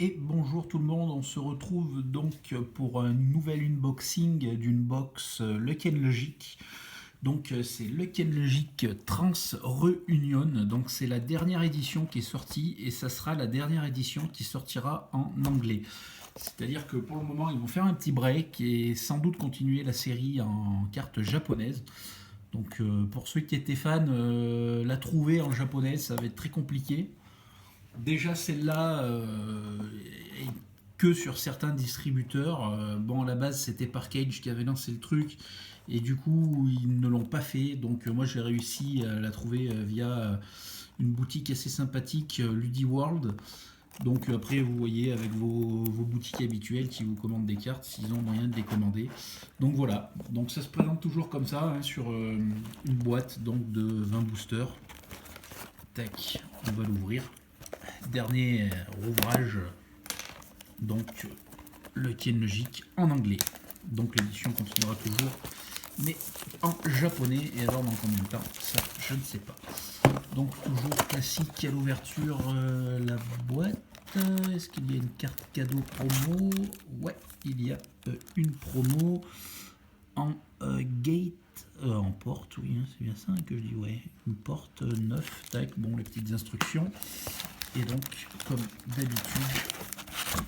Et bonjour tout le monde, on se retrouve donc pour un nouvel unboxing d'une box Luck Logic. Donc c'est Luck Logic Trans Reunion, donc c'est la dernière édition qui est sortie et ça sera la dernière édition qui sortira en anglais. C'est-à-dire que pour le moment ils vont faire un petit break et sans doute continuer la série en cartes japonaises. Donc pour ceux qui étaient fans, la trouver en japonais ça va être très compliqué. Déjà celle-là, que sur certains distributeurs. Bon, à la base, c'était Parkage qui avait lancé le truc. Et du coup, ils ne l'ont pas fait. Donc, moi, j'ai réussi à la trouver via une boutique assez sympathique, LudiWorld. Donc, après, vous voyez avec vos boutiques habituelles qui vous commandent des cartes, s'ils ont moyen de les commander. Donc, voilà. Donc, ça se présente toujours comme ça, hein, sur une boîte donc, de 20 boosters. Tac, on va l'ouvrir. Dernier ouvrage, donc le Tien Logique en anglais. Donc l'édition continuera toujours, mais en japonais. Et alors dans combien de temps? Ça, je ne sais pas. Donc toujours classique à l'ouverture, la boîte. Est-ce qu'il y a une carte cadeau promo? Ouais, il y a une promo en gate. En porte, oui, hein, c'est bien ça que je dis, ouais. Une porte 9, tac, bon, les petites instructions. Et donc, comme d'habitude,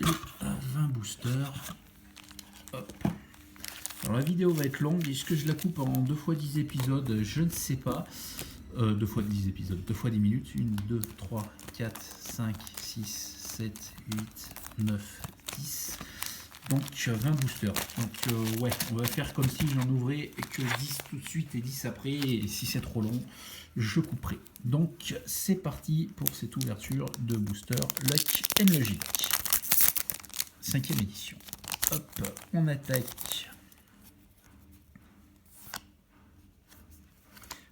les 20 boosters. Hop. Alors la vidéo va être longue. Est-ce que je la coupe en 2 fois 10 épisodes? Je ne sais pas. 2 fois 10 épisodes, 2 fois 10 minutes. 1, 2, 3, 4, 5, 6, 7, 8, 9, 10. Donc 20 boosters. Donc ouais, on va faire comme si j'en ouvrais que 10 tout de suite et 10 après. Et si c'est trop long, je couperai. Donc c'est parti pour cette ouverture de booster Luck Logic. 5e édition. Hop, on attaque.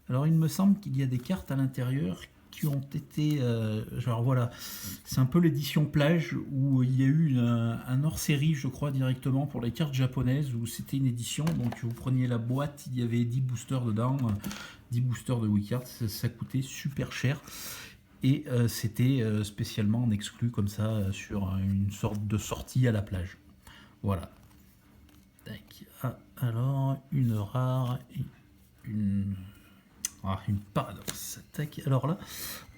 Alors il me semble qu'il y a des cartes à l'intérieur qui ont été... genre voilà, c'est un peu l'édition plage où il y a eu un hors-série, je crois, directement pour les cartes japonaises, où c'était une édition, donc vous preniez la boîte, il y avait 10 boosters dedans, 10 boosters de WeCard, ça coûtait super cher. Et c'était spécialement en exclu comme ça sur une sorte de sortie à la plage. Voilà. Tac. Ah, alors, une rare et une... Ah, une paradoxe. Tac. Alors là,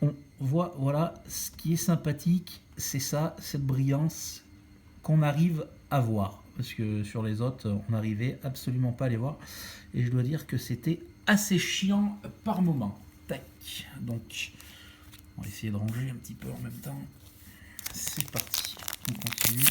on voit, voilà, ce qui est sympathique, c'est ça, cette brillance qu'on arrive à voir. Parce que sur les autres, on n'arrivait absolument pas à les voir. Et je dois dire que c'était assez chiant par moment. Tac. Donc, on va essayer de ranger un petit peu en même temps. C'est parti. On continue.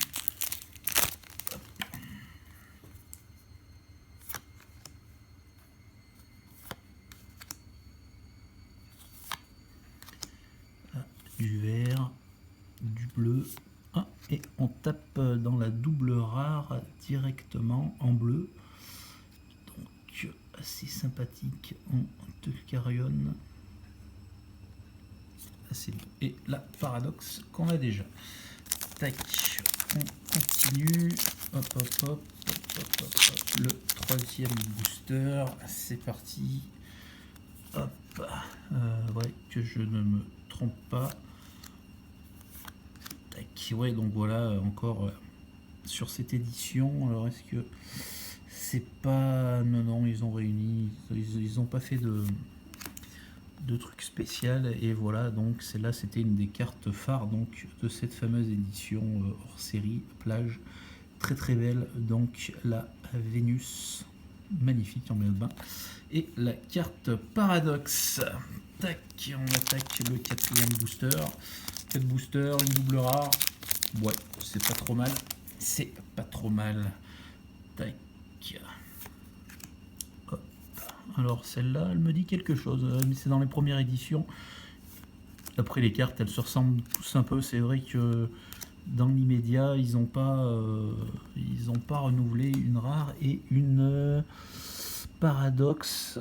Du vert, du bleu, et on tape dans la double rare directement en bleu. Donc assez sympathique en Teucarion. Assez beau. Et la paradoxe qu'on a déjà. Tac, on continue. Hop, hop, hop, hop, hop, hop, hop. Le 3e booster, c'est parti. Hop, ouais, que je ne me trompe pas. Ouais, donc voilà, encore sur cette édition. Alors est-ce que c'est pas... Non, ils ont réuni, ils ont pas fait de trucs spécial. Et voilà, donc celle-là, c'était une des cartes phares donc de cette fameuse édition hors série plage. Très très belle, donc la Vénus, magnifique en maillot de bain. Et la carte paradoxe. Tac, on attaque le 4e booster. 4 boosters, une double rare. Ouais, c'est pas trop mal. C'est pas trop mal. Tac. Hop. Alors celle-là, elle me dit quelque chose, mais c'est dans les premières éditions. Après les cartes, elles se ressemblent tous un peu. C'est vrai que dans l'immédiat, ils n'ont pas renouvelé une rare et une paradoxe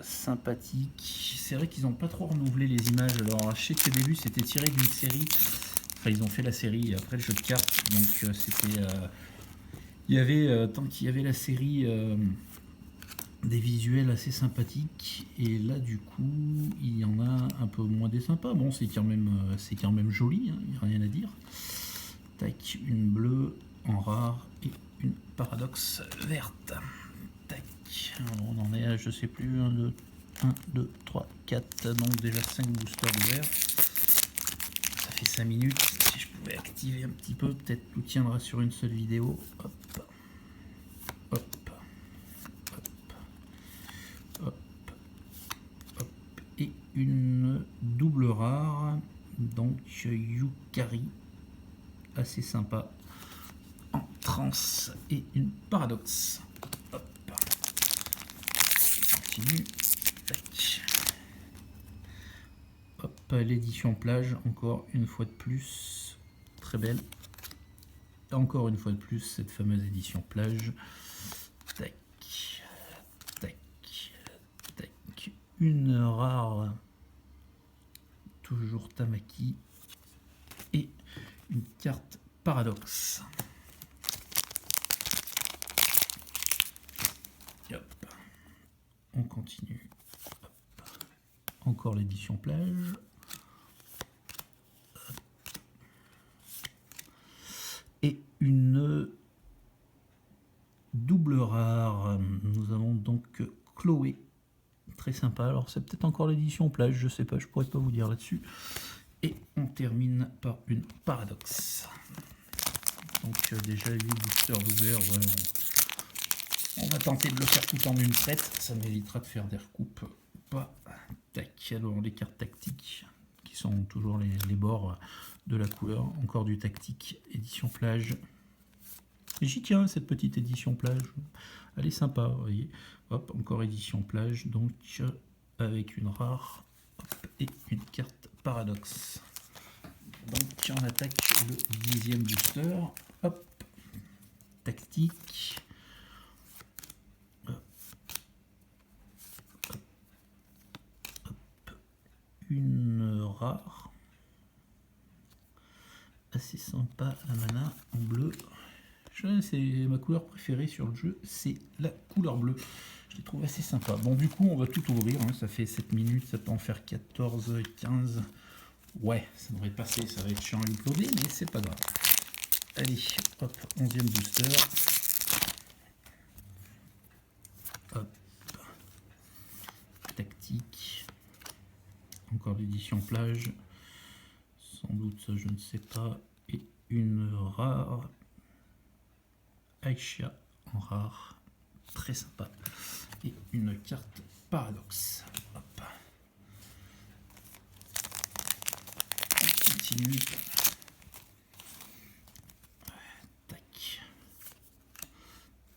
sympathique. C'est vrai qu'ils n'ont pas trop renouvelé les images. Alors je sais qu'au début c'était tiré d'une série. Enfin ils ont fait la série après le jeu de cartes. Donc c'était... il y avait, tant qu'il y avait la série, des visuels assez sympathiques. Et là du coup il y en a un peu moins des sympas. Bon c'est quand même joli, hein, il n'y a rien à dire. Tac, une bleue en rare et une paradoxe verte. Tac, alors on en est à je sais plus, 1, 2, 3, 4, donc déjà 5 boosters ouverts. Ça fait 5 minutes. Si je pouvais activer un petit peu, peut-être tout tiendra sur une seule vidéo. Hop, hop, hop, hop, hop. Et une double rare, donc Yukari, assez sympa, en trans, et une paradoxe. Hop, continue. Tac. Hop, l'édition plage, encore une fois de plus, très belle. Encore une fois de plus, cette fameuse édition plage. Tac, tac, tac. Une rare, toujours Tamaki, et une carte paradoxe. Hop, on continue. Hop. Encore l'édition plage. Et une double rare. Nous avons donc Chloé. Très sympa. Alors c'est peut-être encore l'édition plage, je sais pas, je pourrais pas vous dire là-dessus. Et on termine par une paradoxe. Donc déjà 8 boosters d'ouvert. Voilà. On va tenter de le faire tout en une traite. Ça m'évitera de faire des recoupes. Pas. Tac. Alors les cartes tactiques qui sont toujours les bords de la couleur. Encore du tactique. Édition plage. J'y tiens cette petite édition plage. Elle est sympa, vous voyez. Hop, encore édition plage. Donc avec une rare. Hop, et une carte paradoxe. Donc on attaque le 10e booster. Hop. Tactique. Hop. Hop. Hop. Une rare. Assez sympa la mana en bleu. C'est ma couleur préférée sur le jeu, c'est la couleur bleue. Je les trouve assez sympa. Bon, du coup, on va tout ouvrir. Hein. Ça fait 7 minutes, ça peut en faire 14, 15. Ouais, ça devrait passer, ça va être chiant à uploader, mais c'est pas grave. Allez, hop, 11e booster. Hop. Tactique. Encore l'édition plage. Sans doute, ça, je ne sais pas. Et une rare. Aisha en rare, très sympa, et une carte paradoxe. Hop. On continue. Tac.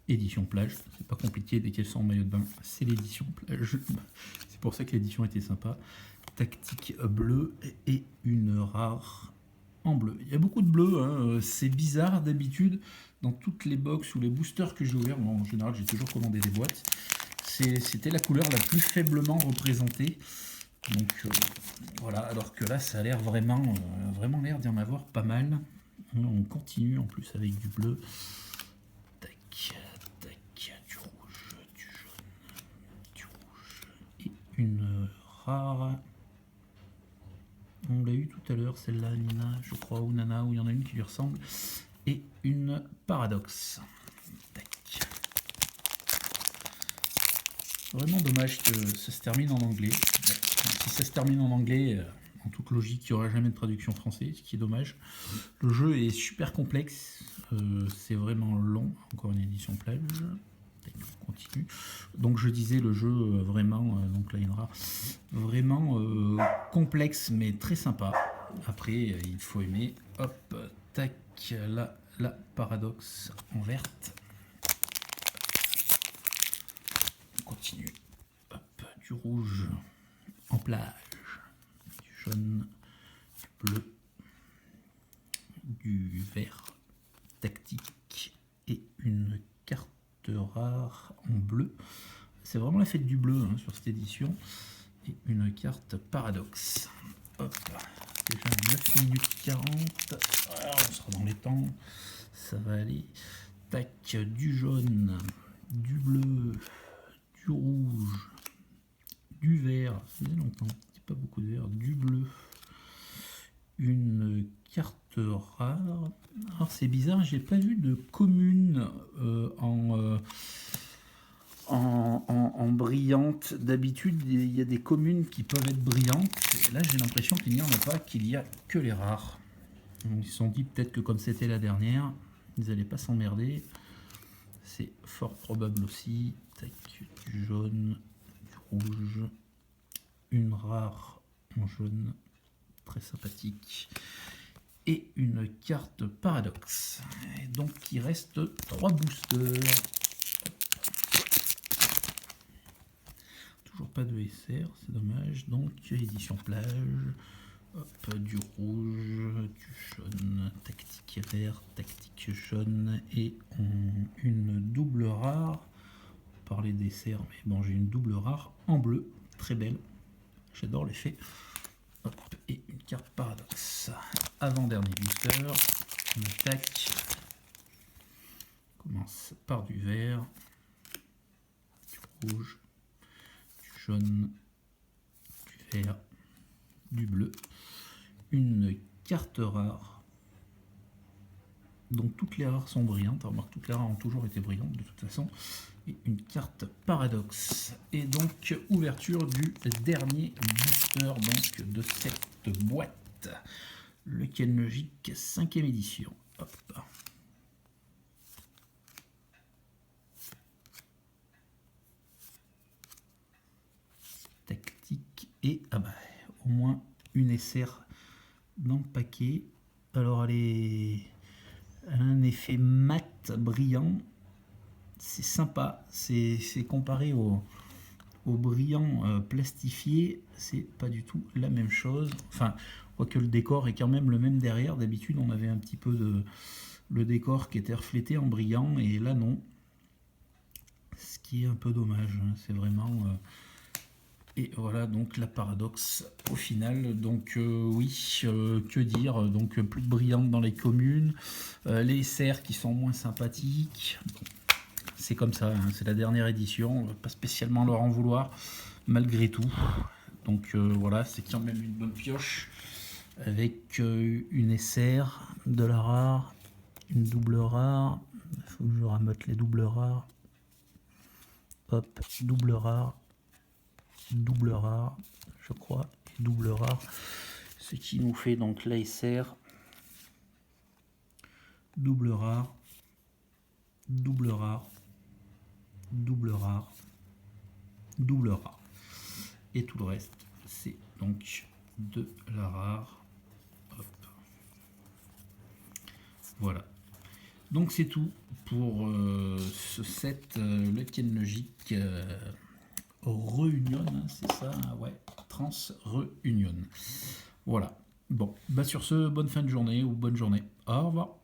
Édition plage, c'est pas compliqué, dès qu'elles sont en maillot de bain, c'est l'édition plage. C'est pour ça que l'édition était sympa. Tactique bleu et une rare en bleu. Il y a beaucoup de bleu, hein. C'est bizarre d'habitude. Dans toutes les box ou les boosters que j'ai ouverts, bon, en général j'ai toujours commandé des boîtes, c'était la couleur la plus faiblement représentée. Donc voilà, alors que là ça a l'air vraiment l'air d'y en avoir pas mal. On continue en plus avec du bleu. Tac, tac, du rouge, du jaune, du rouge. Et une rare. On l'a eu tout à l'heure, celle-là, Nina, je crois, ou Nana, où il y en a une qui lui ressemble. Et une paradoxe. Tac. Vraiment dommage que ça se termine en anglais. Bon, si ça se termine en anglais, en toute logique, il n'y aura jamais de traduction française, ce qui est dommage. Le jeu est super complexe, c'est vraiment long. Encore une édition plage. On continue. Donc je disais le jeu vraiment, donc là il y en aura vraiment complexe mais très sympa. Après il faut aimer. Hop, tac, là la paradoxe en verte. On continue. Hop, du rouge en plage, du jaune, du bleu, du vert tactique et une carte rare en bleu. C'est vraiment la fête du bleu hein, sur cette édition. Et une carte paradoxe. Hop, déjà 9 minutes 40. Voilà, on sera dans les temps. Ça va aller. Tac, du jaune, du bleu, du rouge, du vert. Ça faisait longtemps, c'est pas beaucoup de vert. Du bleu. Une carte rare. Alors c'est bizarre, j'ai pas vu de commune en brillante. D'habitude, il y a des communes qui peuvent être brillantes. Et là, j'ai l'impression qu'il n'y en a pas, qu'il y a que les rares. Ils se sont dit peut-être que comme c'était la dernière, ils n'allaient pas s'emmerder. C'est fort probable aussi. Tac, du jaune, du rouge, une rare en jaune, très sympathique, et une carte paradoxe. Et donc il reste 3 boosters. Toujours pas de SR, c'est dommage. Donc édition plage. Hop, du rouge, du jaune, tactique vert, tactique jaune et une double rare. On parlait d'essai, mais bon, j'ai une double rare en bleu, très belle. J'adore l'effet. Hop, et une carte paradoxe. Avant-dernier booster, on attaque. On commence par du vert, du rouge, du jaune, du vert, du bleu. Une carte rare. Donc toutes les rares sont brillantes. Remarque, toutes les rares ont toujours été brillantes de toute façon. Et une carte paradoxe. Et donc ouverture du dernier booster donc, de cette boîte. Le Ken Logic 5e édition. Hop. Tactique et ah bah, au moins une SR dans le paquet. Alors elle a un effet mat brillant, c'est sympa, c'est comparé au brillant plastifié, c'est pas du tout la même chose. Enfin, quoique le décor est quand même le même derrière. D'habitude on avait un petit peu de le décor qui était reflété en brillant et là non, ce qui est un peu dommage. C'est vraiment et voilà donc la paradoxe au final. Donc oui, que dire, donc plus de brillantes dans les communes, les SR qui sont moins sympathiques. C'est comme ça, hein, c'est la dernière édition, on va pas spécialement leur en vouloir malgré tout. Donc voilà, c'est quand même une bonne pioche avec une SR, de la rare, une double rare. Il faut que je ramote les doubles rares. Hop, double rare, je crois, et double rare, ce qui nous fait donc la SR, double rare, double rare, double rare, double rare. Et tout le reste, c'est donc de la rare. Hop. Voilà. Donc c'est tout pour ce set, le Ken Logic Reunion, hein, c'est ça, ouais, Trans Reunion. Voilà. Bon, bah sur ce, bonne fin de journée ou bonne journée. Au revoir.